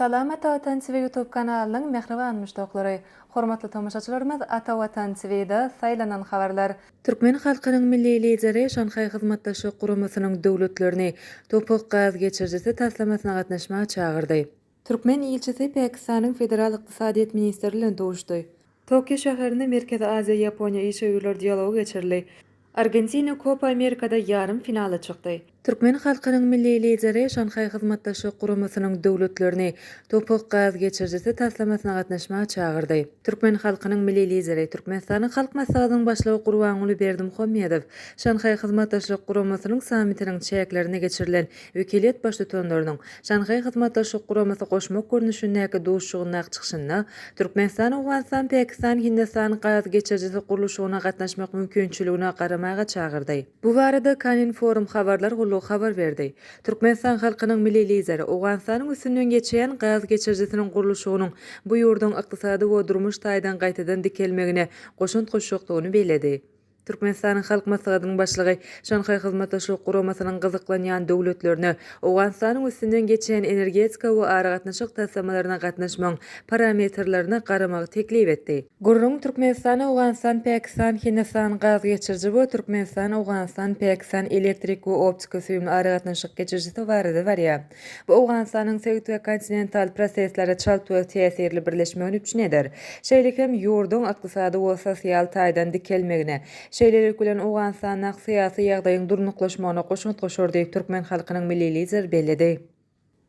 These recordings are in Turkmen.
Salam Ata Vatan TV YouTube kanalının mehriban müştaqlary. Hormatly tamaşaçylarymyz, Ata Vatan TV'de saylanan habarlar. Türkmen halkynyň milli lideri Şanhay hyzmatdaşlyk guramasynyň döwletlerini topuk gaz geçirjisi taslamasyna gatnaşmaga çağırdy. Türkmen ilçisi Pakistanyň Federal Iqtisadiýet Ministrligiň bilen dowuşdy. Tokyo şäherinde Merkezi Aziýa Ýaponiýa işgöwler dialogy geçirildi. Argentina Copa Amerikada yarım finala çykdy. Türkmen halkynyň milli lideri Şanhay hyzmatdaşlyk guramasynyň döwletlerini topuk gaz geçirjisi taslamasyna gatnaşmaga çağırdy. Türkmen halkynyň milli lideri Türkmenistanyň halk maslahatynyň başlygy Gurbanuly Berdimuhammedow Şanhay hyzmatdaşlyk guramasynyň samitiniň çäklerine geçirilen wekiliýet baş tutanlarynyň Şanhay hyzmatdaşlyk guramasy goşmak görnüşindäki dowuşçugyna çykyşyna Türkmenistan, Awganistan, Pakistan, Hindistan gaz geçirjisi guruluşyna gatnaşmak mümkinçiligine garamaga çağırdy. Bu barada Kanin Forum habarlar habar berdi. Türkmenistan halkynyň milli lideri Awganistanyň üstünden geçýän gaz geçirjisiniň guruluşynyň bu ýurdun ykdysady we durmuş taýdan gaýtadan dikelmegine goşunt goşukdygyny bellädi. Türkmenistanyň halk maslahatynyň başlygy Şanhay hyzmatdaşlyk guramasynyň gyzyklanýan döwletlerini Awganistanyň üstünden geçýän energetika we ara gatnaşyk taslamalaryna gatnaşmaň parametrlerini garamagy teklip etdi. Gurrun Türkmenistan, Awganistan, Pakistan, Hindistan gaz geçirji we Türkmenistan, Awganistan, Pakistan elektrik we optika süýümli ara gatnaşyk geçirjisi barada barýa. Bu Awganistanyň sowet we kontinental prosesleri çalty we täsirli birleşmegini üçin eder. Şeýle hem ýurdun ykdysady we sosial taýdan dikelmegine şeýlelik bilen Awganistanyň syýasy ýagdaýyň durnuklaşmagyna goşunt goşar diýip Türkmen halkynyň milli lideri bellädi.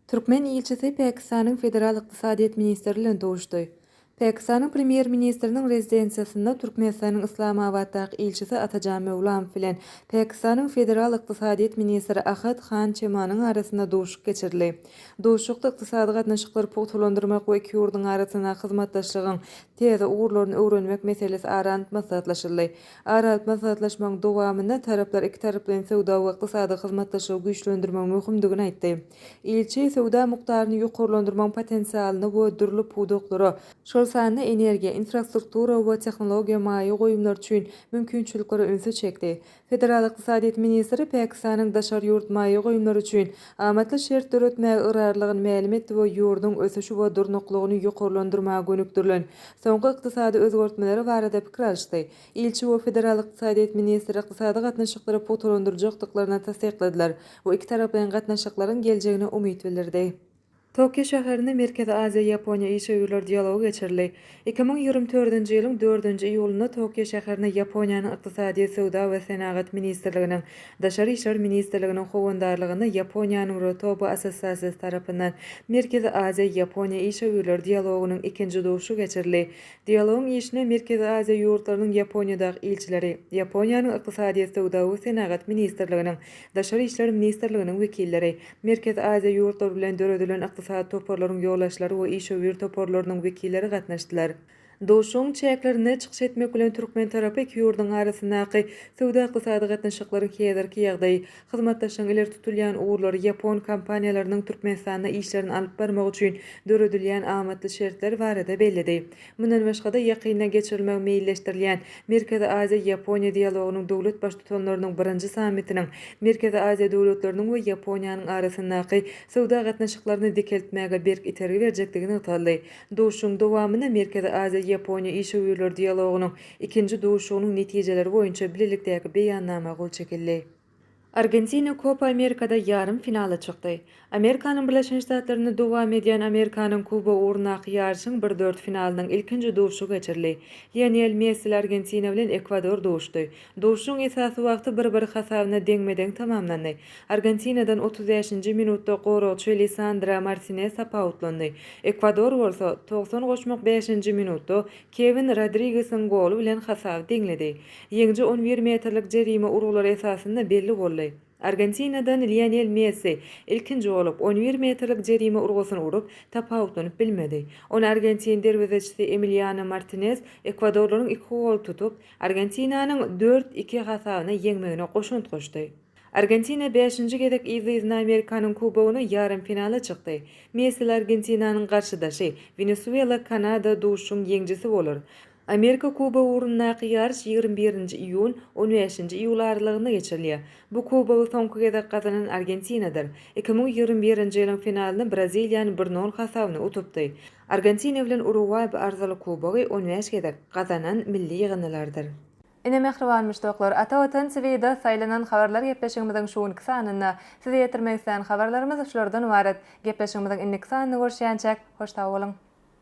Türkmen ilçisi Pakistanyň Federal Iqtisadiýet Ministrligiň bilen dowuşdy. Pakistanyň premier ministriniň rezidensiýasynda Türkmenistanyň Islamabaddaky ilçisi Atajan Mevlam bilen Pakistanyň Federal Iqtisadiýet ministri Ahad Khan Çemanyň arasynda dowuşuk geçirildi. Dowuşukda ykdysady gatnaşyklary pogtalandyrmak we iki ýurdun arasynda hyzmatdaşlygyň teze uğurlaryny öwrenmek meselesi arant maslahatlaşyldy. Arant maslahatlaşmaň dowamynda taraplar iki tarap bilen sowda we ykdysady hyzmatdaşlygy güýçlendirmek möhümdigini aýtdy. Ilçi sowda mukdaryny ýokarlandyrmak potensialyny we dürli pudoklary şol sany energiýa, infrastruktura we tehnologiýa maýy goýumlar üçin mümkinçilikleri öňe çekdi. Federal Iqtisadiýet ministri Pakistanyň daşary ýurt maýy goýumlar üçin amatly şert döretmäge yrarlygyny ma'lum etdi we ýurdun ösüşi we durnuklygyny ýokarlandyrmaga gönükdirilen soňky ykdysady özgertmeleri barada pikir alşdy. Ilçi we Federal Iqtisadiýet ministri ykdysady gatnaşyklary pogtalandyrjakdyklaryna tasdiqladiler we iki tarap bilen gatnaşyklaryň geljegine umyt bildirdi. Tokyo şäherinde Merkezi Aziýa Ýaponiýa işgöwler dialogy geçirildi. 2024-nji ýylyň 4-nji iýulynda Tokyo şäherinde Ýaponiýanyň ykdysady, sowda we senagat ministrliginiň, daşary işler ministrliginiň howandarlygynda Ýaponiýanyň Rotobu Assosiasiýasy tarapyndan Merkezi Aziýa Ýaponiýa işgöwler dialogynyň ikinji dowuşy geçirildi. Dialogyň işine Merkezi Aziýa ýurtlarynyň Ýaponiýadaky ilçileri, Ýaponiýanyň ykdysady, sowda we senagat ministrliginiň, daşary işler ministrliginiň wekilleri, Merkezi Aziýa ýurtlary bilen döredilen ykdysady toparlaryň ýoldaşlary we işgöwler toparlarynyň wekilleri gatnaşdylar. Dowuşuň çäklerini çykyş etmek bilen Türkmen tarapy iki ýurdun arasyndaky sowda ykdysady gatnaşyklaryň häzirki ýagdaýy, hyzmatdaşlygyň ileri tutulýan uğurlary Ýapon kompaniýalarynyň Türkmenistanda işlerini alyp barmak üçin döredilýän amatly şertler barada bellädi. Mundan başga da ýakyna geçirilmek meýilleşdirilýän Merkezi Aziýa Ýaponiýa dialogynyň dowlet baş tutanlarynyň birinji samitiniň Merkezi Aziýa döwletleriniň we Ýaponiýanyň arasyndaky sowda gatnaşyklaryny dikeltmäge berk itergi berjekdigini ýatlady. Dowuşuň dowamyna Merkezi Aziýa Ýaponiýa işgöwler dialogynyň ikinji dowuşunyň netijeleri boýunça birlikdäki beýannama gol çekildi. Argentina Copa Amerikada yarım finala çykdy. Amerikanyň Birleşen Ştatlaryny dowam edýän Amerikanyň Kuba uğrundaky ýarşyň 1-4 finalynyň ilkinji dowuşy geçirildi. Lionel Messi Argentina bilen Ekwador dowuşdy. Dowuşyň esasy wagty 1-1 hasabyna deňmeden tamamlandy. Argentinadan 35-nji minutda gowraçy Lisandro Martinez sapautlandy. Ekwador bolsa 90-5-nji minutda Kevin Rodriguez'in golu bilen hasaby deňledi. Ýeňji 11 metrlik jerime urulary esasynda belli boldy. Argentinadan Lionel Messi ilkinji bolup 11 metrlik jerime urgusyny urup tapawutlanyp bilmedi. Onu Argentin derwezejisi Emiliano Martinez Ekwadorlaryň 2 gol tutup Argentinanyň 4-2 hasabyna ýeňmegine goşunt goşdy. Argentina 5-nji gezek izi-izine Amerikanyň Kubagyny yarım finala çykdy. Messi Argentinanyň garşydaşy Venezuela Kanada dowuşyň ýeňjisi bolar. Amerika Kuba uğruna yarış 21 iyun 15 iyul aralığında geçirilýär. Bu Kubagy soňky gezek gazanan Argentina'dyr. 2021 ýylyň finalynda Braziliýany 1-0 hasabyna utupdy. Argentina bilen Uruguay bu arzaly Kubagy 15 gezek gazanan milli ýygynylardyr. Ine mehriban müştoklar, ata-watan Sweden saýlanan habarlar gepleşigimiziň şuňky sanyna size ýetirmek isleýän habarlarymyz şulardan ibaret. Gepleşigimiziň indiki sanyny görüşýänçek hoş sag bolun.